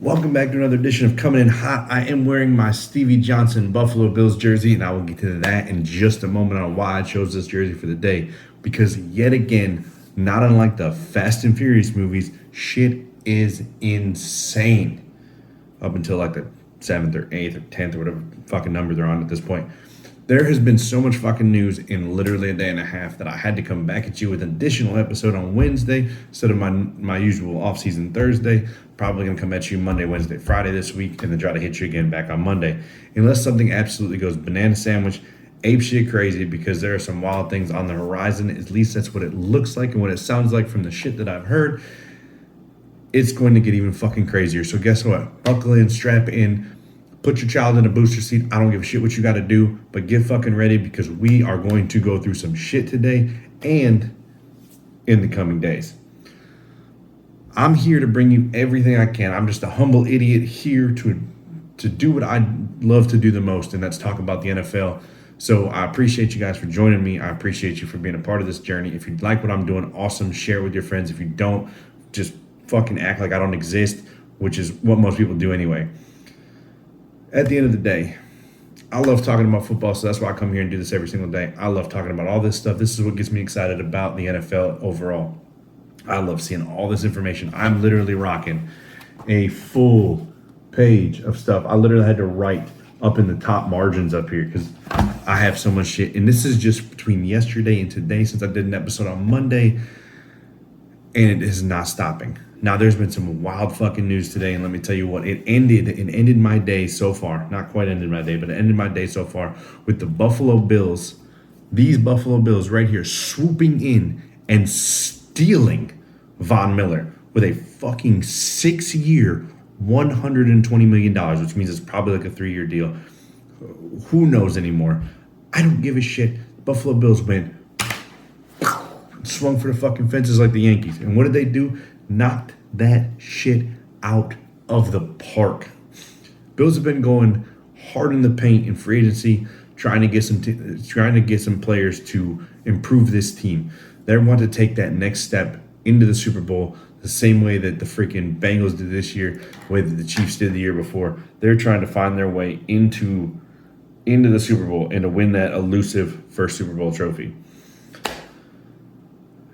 Welcome back to another edition of Coming in Hot. I am wearing my Stevie Johnson Buffalo Bills jersey, and I will get to that in just a moment on why I chose this jersey for the day. Because yet again, not unlike the Fast and Furious movies, shit is insane. Up until like the 7th or 8th or 10th or whatever fucking number they're on at this point. There has been so much fucking news in literally a day and a half that I had to come back at you with an additional episode on Wednesday instead of my usual off-season Thursday. Probably going to come at you Monday, Wednesday, Friday this week, and then try to hit you again back on Monday. Unless something absolutely goes banana sandwich, ape shit crazy, because there are some wild things on the horizon. At least that's what it looks like and what it sounds like from the shit that I've heard. It's going to get even fucking crazier. So guess what? Buckle in, strap in. Put your child in a booster seat. I don't give a shit what you got to do, but get fucking ready because we are going to go through some shit today and in the coming days. I'm here to bring you everything I can. I'm just a humble idiot here to do what I love to do the most, and that's talk about the NFL. So I appreciate you guys for joining me. I appreciate you for being a part of this journey. If you like what I'm doing, awesome. Share it with your friends. If you don't, just fucking act like I don't exist, which is what most people do anyway. At the end of the day, I love talking about football, so that's why I come here and do this every single day. I love talking about all this stuff. This is what gets me excited about the NFL overall. I love seeing all this information. I'm literally rocking a full page of stuff. I literally had to write up in the top margins up here because I have so much shit. And this is just between yesterday and today since I did an episode on Monday, and it is not stopping. Now, there's been some wild fucking news today, and let me tell you what, it ended my day so far. Not quite ended my day, but it ended my day so far with the Buffalo Bills, these Buffalo Bills right here, swooping in and stealing Von Miller with a fucking 6-year, $120 million, which means it's probably like a 3-year deal. Who knows anymore? I don't give a shit. The Buffalo Bills went, swung for the fucking fences like the Yankees. And what did they do? Knocked that shit out of the park. Bills have been going hard in the paint in free agency, trying to get some players to improve this team. They want to take that next step into the Super Bowl the same way that the freaking Bengals did this year, the way that the Chiefs did the year before. They're trying to find their way into the Super Bowl and to win that elusive first Super Bowl trophy.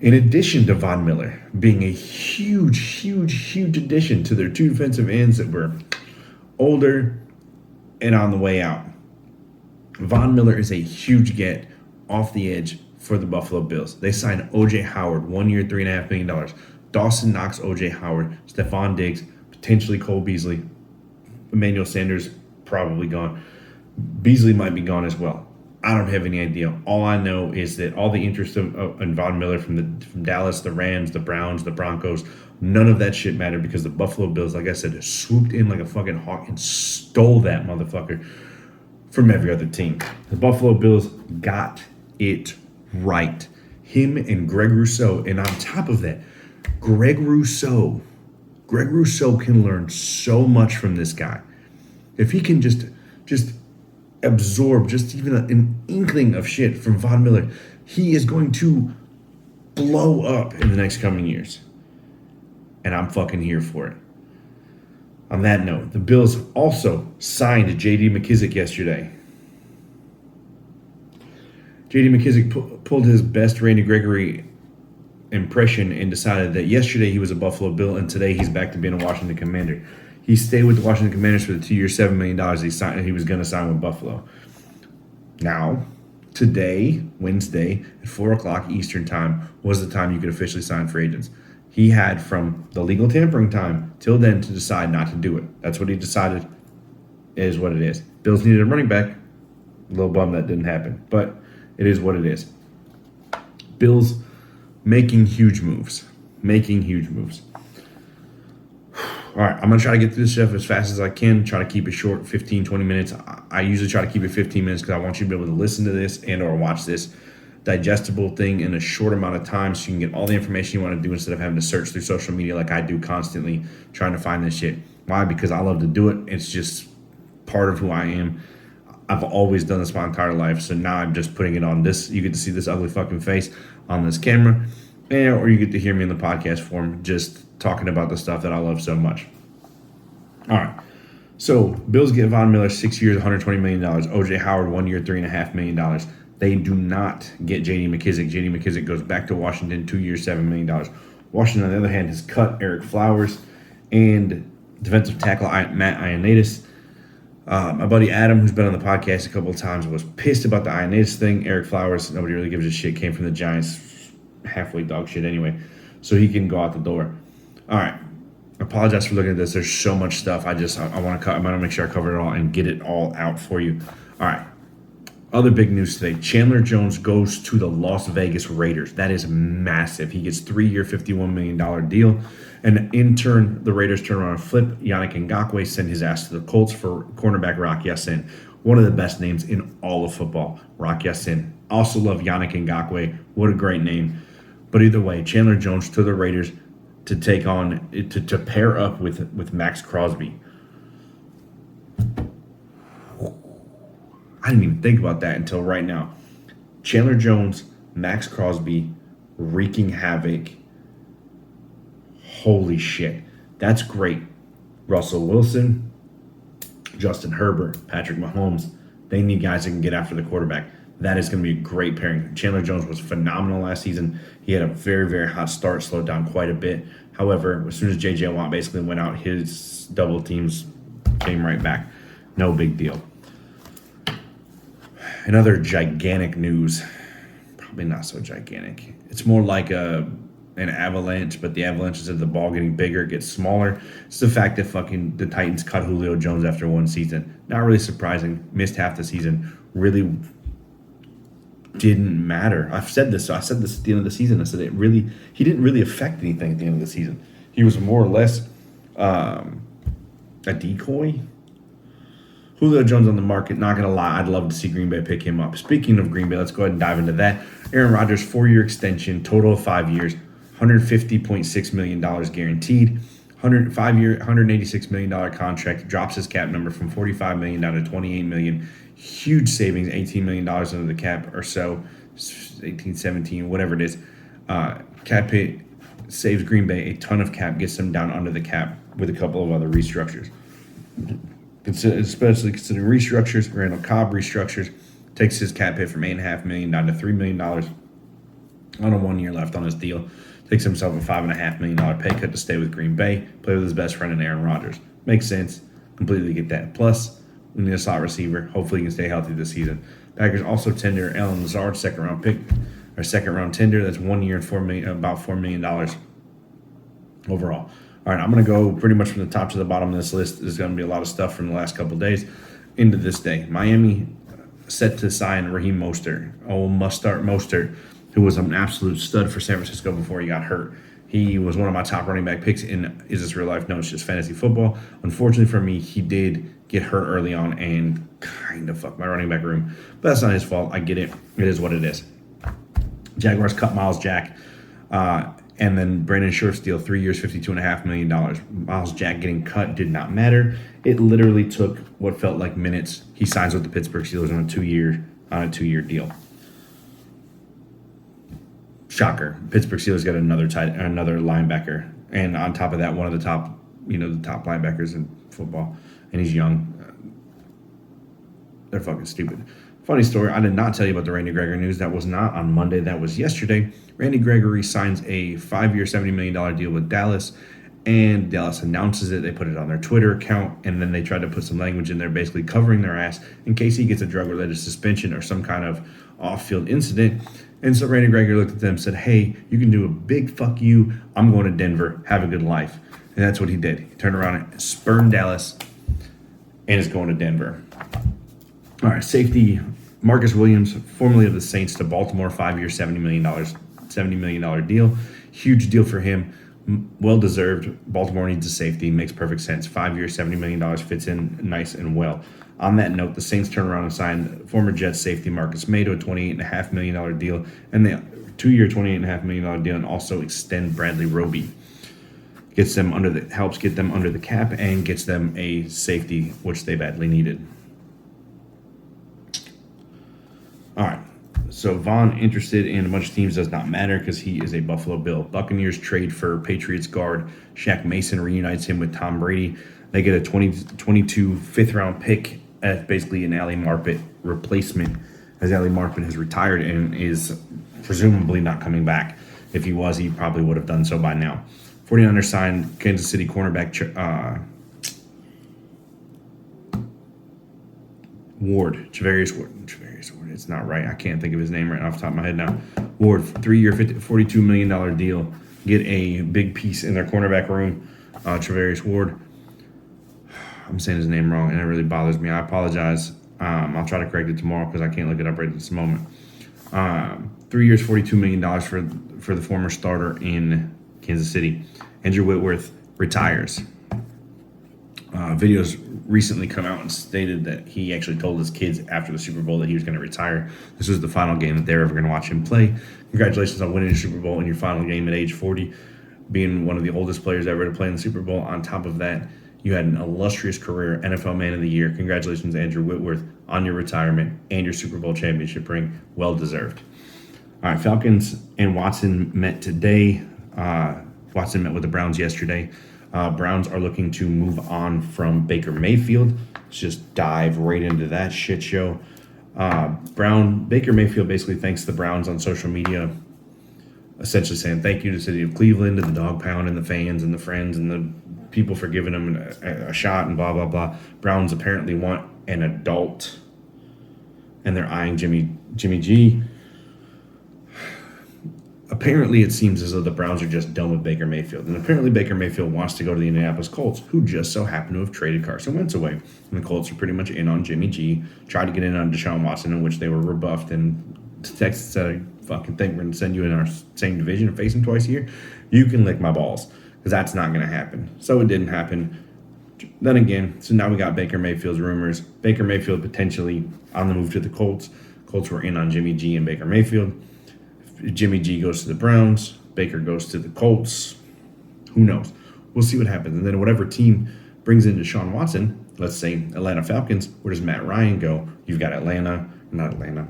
In addition to Von Miller being a huge addition to their two defensive ends that were older and on the way out, Von Miller is a huge get off the edge for the Buffalo Bills. They signed O.J. Howard, 1 year, $3.5 million. Dawson Knox, O.J. Howard, Stephon Diggs, potentially Cole Beasley. Emmanuel Sanders probably gone. Beasley might be gone as well. I don't have any idea. All I know is that all the interest in Von Miller from Dallas, the Rams, the Browns, the Broncos, none of that shit mattered because the Buffalo Bills, like I said, swooped in like a fucking hawk and stole that motherfucker from every other team. The Buffalo Bills got it right. Him and Greg Rousseau, and on top of that, Greg Rousseau can learn so much from this guy. If he can just absorb just even an inkling of shit from Von Miller, he is going to blow up in the next coming years. And I'm fucking here for it. On that note, the Bills also signed J.D. McKissic yesterday. J.D. McKissic pulled his best Randy Gregory impression and decided that yesterday he was a Buffalo Bill and today he's back to being a Washington Commander. He stayed with the Washington Commanders for the 2 year, $7 million he was going to sign with Buffalo. Now, today, Wednesday, at 4 o'clock Eastern time, was the time you could officially sign free agents. He had from the legal tampering time till then to decide not to do it. That's what he decided. It is what it is. Bills needed a running back. A little bummed that didn't happen, but it is what it is. Bills making huge moves. All right, I'm going to try to get through this stuff as fast as I can, try to keep it short, 15, 20 minutes. I usually try to keep it 15 minutes because I want you to be able to listen to this and or watch this digestible thing in a short amount of time so you can get all the information you want to do instead of having to search through social media like I do constantly trying to find this shit. Why? Because I love to do it. It's just part of who I am. I've always done this my entire life, so now I'm just putting it on this. You get to see this ugly fucking face on this camera, or you get to hear me in the podcast form just talking about the stuff that I love so much. All right. So Bills get Von Miller 6 years, $120 million. OJ Howard 1 year, $3.5 million. They do not get J.D. McKissick. J.D. McKissick goes back to Washington, 2 years, $7 million. Washington, on the other hand, has cut Eric Flowers and defensive tackle Matt Ioannidis. My buddy Adam, who's been on the podcast a couple of times, was pissed about the Ioannidis thing. Eric Flowers, nobody really gives a shit, came from the Giants, halfway dog shit anyway. So he can go out the door. All right. I apologize for looking at this. There's so much stuff. I want to make sure I cover it all and get it all out for you. All right. Other big news today. Chandler Jones goes to the Las Vegas Raiders. That is massive. He gets 3-year, $51 million deal. And in turn, the Raiders turn around and flip Yannick Ngakoue, send his ass to the Colts for cornerback Rock Ya-Sin. One of the best names in all of football, Rock Ya-Sin. Also love Yannick Ngakoue. What a great name. But either way, Chandler Jones to the Raiders to take on, to pair up with Max Crosby. I didn't even think about that until right now. Chandler Jones, Max Crosby, wreaking havoc. Holy shit. That's great. Russell Wilson, Justin Herbert, Patrick Mahomes. They need guys that can get after the quarterback. That is going to be a great pairing. Chandler Jones was phenomenal last season. He had a very, very hot start, slowed down quite a bit. However, as soon as J.J. Watt basically went out, his double teams came right back. No big deal. Another gigantic news, probably not so gigantic. It's more like an avalanche, but the avalanche, instead of the ball getting bigger, it gets smaller. It's the fact that the Titans cut Julio Jones after one season. Not really surprising. Missed half the season. Really didn't matter. I said this at the end of the season. I said he didn't really affect anything at the end of the season. He was more or less a decoy. Julio Jones on the market, not going to lie, I'd love to see Green Bay pick him up. Speaking of Green Bay, let's go ahead and dive into that. Aaron Rodgers, 4-year extension, total of 5 years, $150.6 million guaranteed. 5-year, $186 million contract, drops his cap number from $45 million down to $28 million. Huge savings, $18 million under the cap or so, 18, 17, whatever it is. Cap hit saves Green Bay a ton of cap, gets them down under the cap with a couple of other restructures. Especially considering restructures, Randall Cobb restructures, takes his cap hit from $8.5 million down to $3 million on a 1 year left on his deal. Takes himself a $5.5 million pay cut to stay with Green Bay, play with his best friend in Aaron Rodgers. Makes sense. Completely get that. Plus, we need a slot receiver. Hopefully, he can stay healthy this season. Packers also tender Allen Lazard, second round tender. That's 1 year and about $4 million overall. All right, I'm going to go pretty much from the top to the bottom of this list. There's going to be a lot of stuff from the last couple of days into this day. Miami set to sign Raheem Mostert. Mostert, who was an absolute stud for San Francisco before he got hurt. He was one of my top running back picks in Is This Real Life? No, it's just fantasy football. Unfortunately for me, he did get hurt early on and kind of fucked my running back room. But that's not his fault. I get it. It is what it is. Jaguars cut Miles Jack. And then Brandon Scherf's deal, 3 years, $52.5 million. Miles Jack getting cut did not matter. It literally took what felt like minutes. He signs with the Pittsburgh Steelers on a two-year deal. Shocker. Pittsburgh Steelers got another linebacker. And on top of that, one of the top linebackers in football. And he's young. They're fucking stupid. Funny story, I did not tell you about the Randy Gregory news. That was not on Monday. That was yesterday. Randy Gregory signs a 5-year, $70 million deal with Dallas, and Dallas announces it. They put it on their Twitter account, and then they tried to put some language in there basically covering their ass in case he gets a drug-related suspension or some kind of off-field incident. And so Randy Gregory looked at them and said, hey, you can do a big fuck you. I'm going to Denver. Have a good life. And that's what he did. He turned around and spurned Dallas and is going to Denver. All right, safety Marcus Williams, formerly of the Saints, to Baltimore, 5-year, $70 million deal. Huge deal for him. Well-deserved. Baltimore needs a safety. Makes perfect sense. 5-year, $70 million fits in nice and well. On that note, the Saints turn around and signed former Jets safety Marcus May to a $28.5 million deal, and the 2-year, $28.5 million deal, and also extend Bradley Roby. Helps get them under the cap and gets them a safety, which they badly needed. All right, so Vaughn interested in a bunch of teams does not matter because he is a Buffalo Bill. Buccaneers trade for Patriots guard Shaq Mason, reunites him with Tom Brady. They get a 2022 fifth-round pick as basically an Ali Marpet replacement, as Ali Marpet has retired and is presumably not coming back. If he was, he probably would have done so by now. 49ers signed Kansas City cornerback Charvarius Ward. It's not right. I can't think of his name right off the top of my head now. Ward, 3-year, $42 million deal. Get a big piece in their cornerback room. Charvarius Ward. I'm saying his name wrong, and it really bothers me. I apologize. I'll try to correct it tomorrow because I can't look it up right at this moment. 3 years, $42 million for the former starter in Kansas City. Andrew Whitworth retires. Videos recently come out and stated that he actually told his kids after the Super Bowl that he was going to retire. This was the final game that they're ever going to watch him play. Congratulations on winning the Super Bowl in your final game at age 40, being one of the oldest players ever to play in the Super Bowl. On top of that, you had an illustrious career, NFL Man of the Year. Congratulations, Andrew Whitworth, on your retirement and your Super Bowl championship ring. Well deserved. All right, Falcons and Watson met today. Watson met with the Browns yesterday. Browns are looking to move on from Baker Mayfield. Let's just dive right into that shit show. Baker Mayfield basically thanks the Browns on social media, essentially saying thank you to the city of Cleveland and the dog pound and the fans and the friends and the people for giving him a shot and blah, blah, blah. Browns apparently want an adult, and they're eyeing Jimmy G. Apparently, it seems as though the Browns are just done with Baker Mayfield. And apparently, Baker Mayfield wants to go to the Indianapolis Colts, who just so happen to have traded Carson Wentz away. And the Colts are pretty much in on Jimmy G, tried to get in on Deshaun Watson, in which they were rebuffed. And Texas said, I fucking think we're going to send you in our same division and face him twice a year. You can lick my balls, because that's not going to happen. So it didn't happen. Then again, so now we got Baker Mayfield's rumors. Baker Mayfield potentially on the move to the Colts. Colts were in on Jimmy G and Baker Mayfield. Jimmy G goes to the Browns, Baker goes to the Colts. Who knows? We'll see what happens. And then whatever team brings in Deshaun Watson, let's say Atlanta Falcons, where does Matt Ryan go? You've got not Atlanta,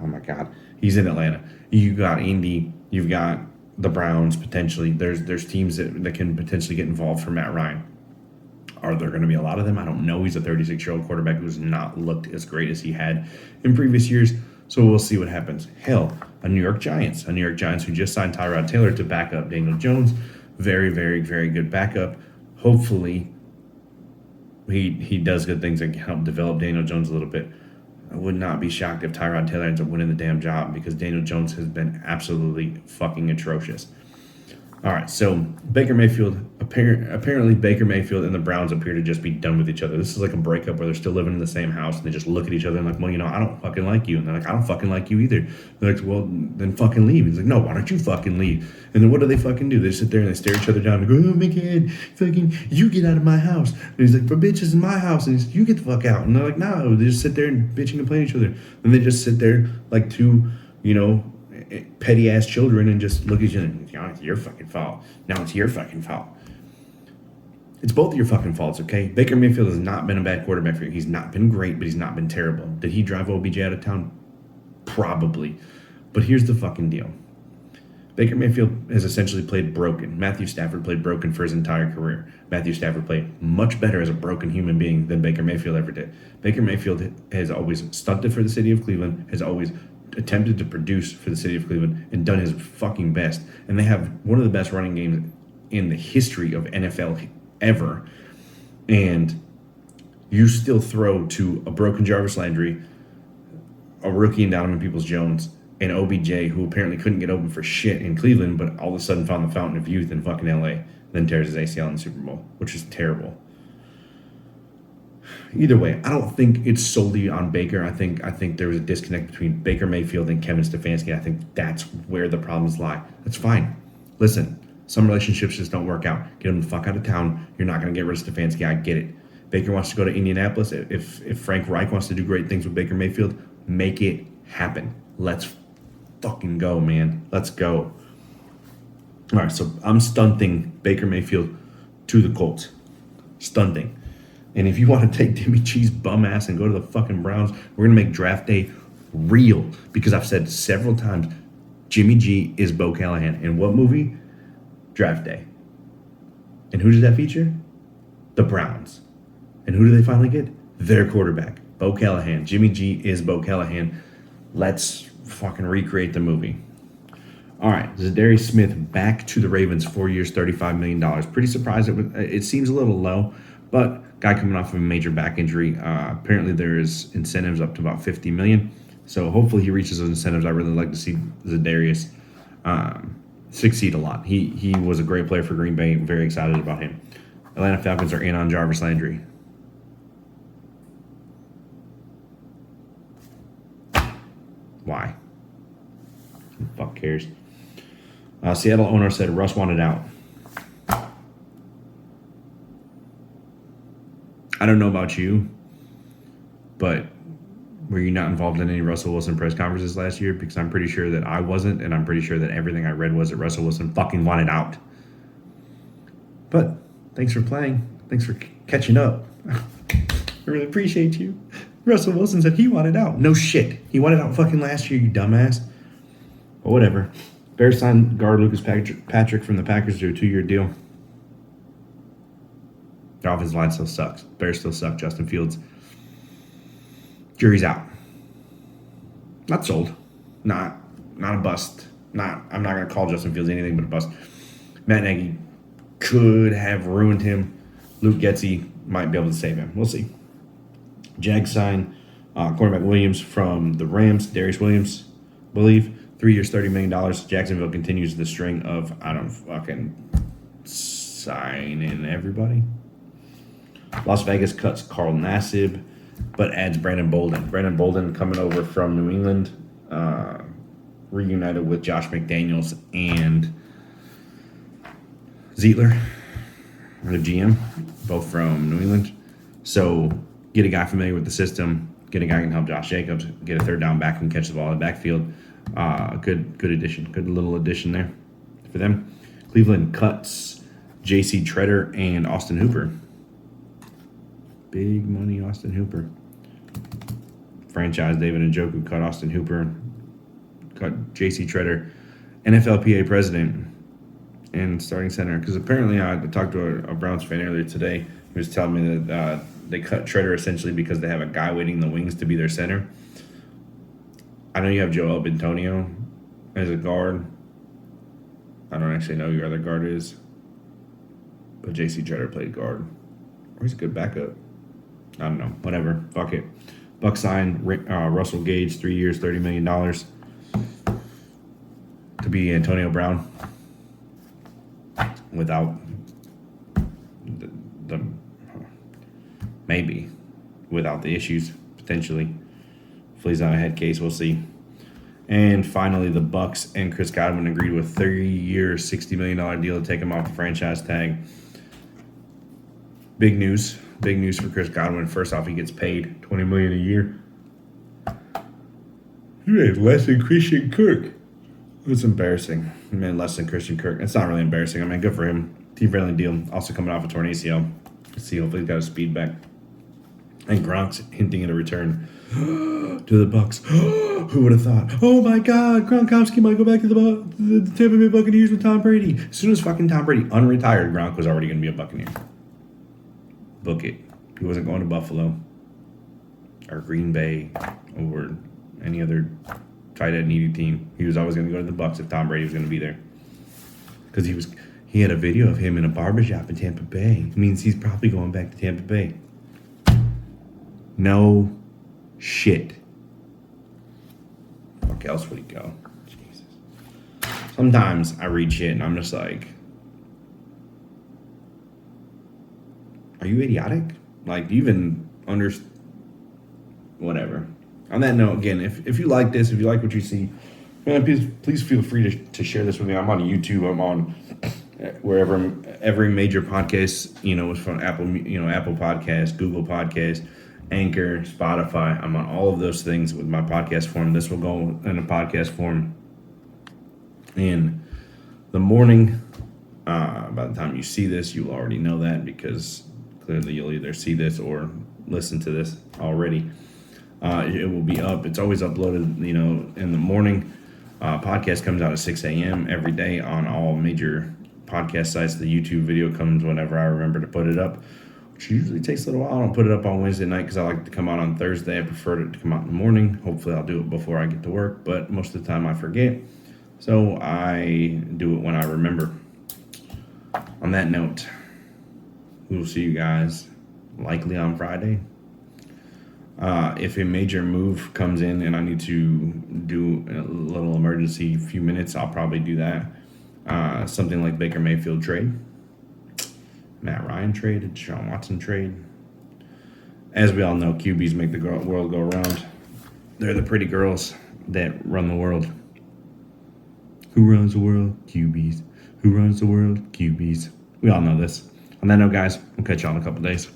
oh my God. He's in Atlanta. You've got Indy, you've got the Browns potentially. There's teams that can potentially get involved for Matt Ryan. Are there going to be a lot of them? I don't know. He's a 36-year-old quarterback who's not looked as great as he had in previous years. So we'll see what happens. Hell, a New York Giants who just signed Tyrod Taylor to back up Daniel Jones. Very, very, very good backup. Hopefully, he does good things that can help develop Daniel Jones a little bit. I would not be shocked if Tyrod Taylor ends up winning the damn job, because Daniel Jones has been absolutely fucking atrocious. All right, so Baker Mayfield, apparently Baker Mayfield and the Browns appear to just be done with each other. This is like a breakup where they're still living in the same house, and they just look at each other and like, well, I don't fucking like you. And they're like, I don't fucking like you either. They're like, well, then fucking leave. He's like, no, why don't you fucking leave? And then what do they fucking do? They sit there and they stare each other down and go, oh my God, fucking, you get out of my house. And he's like, but bitch, this is my house. And he's like, you get the fuck out. And they're like, no, they just sit there and bitching and playing each other. And they just sit there like two, petty ass children and just look at each other and it's your fucking fault. Now it's your fucking fault. It's both of your fucking faults, okay? Baker Mayfield has not been a bad quarterback for you. He's not been great, but he's not been terrible. Did he drive OBJ out of town? Probably. But here's the fucking deal. Baker Mayfield has essentially played broken. Matthew Stafford played broken for his entire career. Matthew Stafford played much better as a broken human being than Baker Mayfield ever did. Baker Mayfield has always stunted for the city of Cleveland, has always attempted to produce for the city of Cleveland and done his fucking best. And they have one of the best running games in the history of NFL ever. And you still throw to a broken Jarvis Landry, a rookie in Donovan Peoples-Jones, and OBJ, who apparently couldn't get open for shit in Cleveland, but all of a sudden found the fountain of youth in fucking LA, then tears his ACL in the Super Bowl, which is terrible. Either way, I don't think it's solely on Baker. I think there was a disconnect between Baker Mayfield and Kevin Stefanski. I think that's where the problems lie. That's fine. Listen, some relationships just don't work out. Get him the fuck out of town. You're not going to get rid of Stefanski. I get it. Baker wants to go to Indianapolis. If Frank Reich wants to do great things with Baker Mayfield, make it happen. Let's fucking go, man. Let's go. All right, so I'm stunting Baker Mayfield to the Colts. Stunting. And if you want to take Jimmy G's bum ass and go to the fucking Browns, we're going to make draft day real. Because I've said several times, Jimmy G is Bo Callahan. In what movie? Draft Day. And who does that feature? The Browns. And who do they finally get? Their quarterback, Bo Callahan. Jimmy G is Bo Callahan. Let's fucking recreate the movie. All right, Zadarius Smith back to the Ravens, 4 years, $35 million. Pretty surprised. It seems a little low, but guy coming off of a major back injury. Apparently there is incentives up to about $50 million. So hopefully he reaches those incentives. I really like to see Zadarius succeed a lot. He was a great player for Green Bay. Very excited about him. Atlanta Falcons are in on Jarvis Landry. Why? Who the fuck cares? Seattle owner said Russ wanted out. I don't know about you, but were you not involved in any Russell Wilson press conferences last year? Because I'm pretty sure that I wasn't, and I'm pretty sure that everything I read was that Russell Wilson fucking wanted out. But thanks for playing. Thanks for catching up. I really appreciate you. Russell Wilson said he wanted out. No shit. He wanted out fucking last year, you dumbass. But whatever. Bears signed guard Lucas Patrick from the Packers to a 2-year deal. The offensive line still sucks. Bears still suck. Justin Fields. Jury's out. Not sold. Not a bust. I'm not going to call Justin Fields anything but a bust. Matt Nagy could have ruined him. Luke Getsy might be able to save him. We'll see. Jags sign quarterback Williams from the Rams. Darius Williams, I believe. 3 years, $30 million. Jacksonville continues the string of, I don't fucking sign in everybody. Las Vegas cuts Carl Nassib, but adds Brandon Bolden. Brandon Bolden coming over from New England, reunited with Josh McDaniels and Zietler, the GM, both from New England. So get a guy familiar with the system, get a guy who can help Josh Jacobs, get a third down back and catch the ball in the backfield. Good addition. Good little addition there for them. Cleveland cuts J.C. Treader and Austin Hooper. Big money, Austin Hooper. Franchise David Njoku cut Austin Hooper, cut J.C. Treader, NFLPA president and starting center. Because apparently I talked to a Browns fan earlier today. He was telling me that they cut Treader essentially because they have a guy waiting in the wings to be their center. I know you have Joel Bentonio as a guard. I don't actually know who your other guard is. But J.C. Treader played guard. Or he's a good backup. I don't know. Whatever. Fuck it. Bucks signed Russell Gage, 3 years, $30 million to be Antonio Brown without the maybe without the issues, potentially. If he's on a head case, we'll see. And finally, the Bucks and Chris Godwin agreed with a 3-year, $60 million deal to take him off the franchise tag. Big news. Big news for Chris Godwin. First off, he gets paid $20 million a year. He made less than Christian Kirk. It's embarrassing. He made less than Christian Kirk. It's not really embarrassing. I mean, good for him. Team-friendly deal. Also coming off a torn ACL. Let's see. Hopefully he's got his speed back. And Gronk's hinting at a return to the Bucks. Who would have thought? Oh my God, Gronkowski might go back to the Tampa Bay Buccaneers with Tom Brady. As soon as fucking Tom Brady unretired, Gronk was already going to be a Buccaneer. Book it. He wasn't going to Buffalo or Green Bay or any other tight end needy team. He was always going to go to the Bucks if Tom Brady was going to be there. Because he had a video of him in a barbershop in Tampa Bay. It means he's probably going back to Tampa Bay. No shit. Fuck else would he go? Jesus. Sometimes I read shit and I'm just like, are you idiotic? Like, do you even understand? Whatever. On that note, again, if you like this, if you like what you see, man, please feel free to share this with me. I'm on YouTube. I'm on wherever, every major podcast, from Apple Podcasts, Google Podcasts, Anchor, Spotify. I'm on all of those things with my podcast form. This will go in a podcast form in the morning. By the time you see this, you'll already know that because clearly you'll either see this or listen to this already. It will be up. It's always uploaded, in the morning. Podcast comes out at 6 a.m. every day on all major podcast sites. The YouTube video comes whenever I remember to put it up. which usually takes a little while. I don't put it up on Wednesday night because I like to come out on Thursday. I prefer it to come out in the morning. Hopefully, I'll do it before I get to work, but most of the time I forget. So I do it when I remember. On that note, we will see you guys likely on Friday. If a major move comes in and I need to do a little emergency few minutes, I'll probably do that. Something like Baker Mayfield trade, Matt Ryan trade, Deshaun Watson trade. As we all know, QBs make the world go around. They're the pretty girls that run the world. Who runs the world? QBs. Who runs the world? QBs. We all know this. On that note, guys, we'll catch y'all in a couple days.